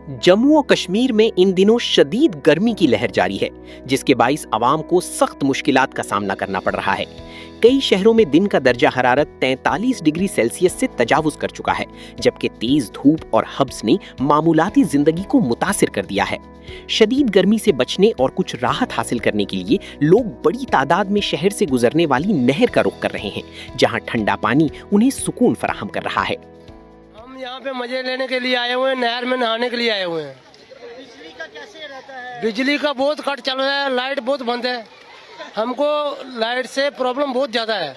जम्मू और कश्मीर में इन दिनों शदीद गर्मी की लहर जारी है, जिसके बाइस आवाम को सख्त मुश्किलात का सामना करना पड़ रहा है। कई शहरों में दिन का दर्जा हरारत 43 डिग्री सेल्सियस से तजावुज कर चुका है, जबकि तेज धूप और हब्स ने मामूलाती जिंदगी को मुतासिर कर दिया है। शदीद गर्मी से बचने और कुछ राहत हासिल करने के लिए लोग बड़ी तादाद में शहर से गुजरने वाली नहर का रुख कर रहे हैं, जहां ठंडा पानी उन्हें सुकून फराहम कर रहा है। हम यहाँ पे मजे लेने के लिए आए हुए हैं, नहर में नहाने के लिए आए हुए हैं। बिजली का कैसे रहता है? बिजली का बहुत कट चल रहा है, लाइट बहुत बंद है। हमको लाइट से प्रॉब्लम बहुत ज़्यादा है।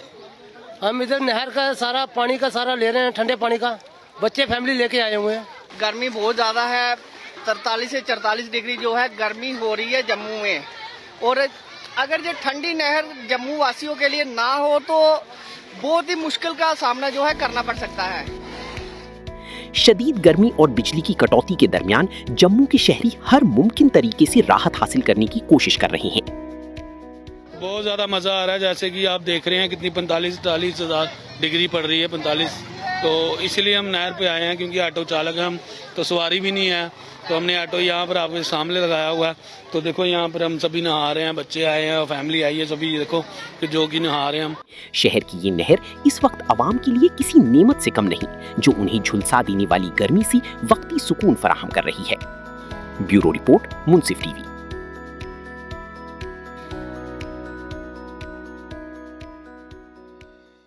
हम इधर नहर का सारा पानी का सारा ले रहे हैं, ठंडे पानी का। बच्चे फैमिली लेके आए हुए हैं। गर्मी बहुत ज़्यादा है, 43 से 44 डिग्री जो है गर्मी हो रही है जम्मू में। और अगर ये ठंडी नहर जम्मू वासियों के लिए ना हो तो बहुत ही मुश्किल का सामना जो है करना पड़ सकता है। शदीद गर्मी और बिजली की कटौती के दरमियान जम्मू के शहरी हर मुमकिन तरीके से राहत हासिल करने की कोशिश कर रहे हैं। बहुत ज़्यादा मज़ा आ रहा है, जैसे कि आप देख रहे हैं कितनी 45-40 डिग्री पड़ रही है, 45। तो इसलिए हम नहर पे आए हैं, क्योंकि ऑटो चालक हैं हम, तो सवारी भी नहीं है, तो हमने ऑटो यहाँ पर आपके सामने लगाया हुआ है। तो देखो यहाँ पर हम सभी नहा रहे हैं, बच्चे आए हैं और फैमिली आई है, सभी देखो कि जो कि नहा रहे हैं हम। शहर की ये नहर इस वक्त आवाम के लिए किसी नेमत से कम नहीं, जो उन्हें झुलसा देने वाली गर्मी से वक्ती सुकून फराहम कर रही है। ब्यूरो रिपोर्ट, मुंसिफ टीवी।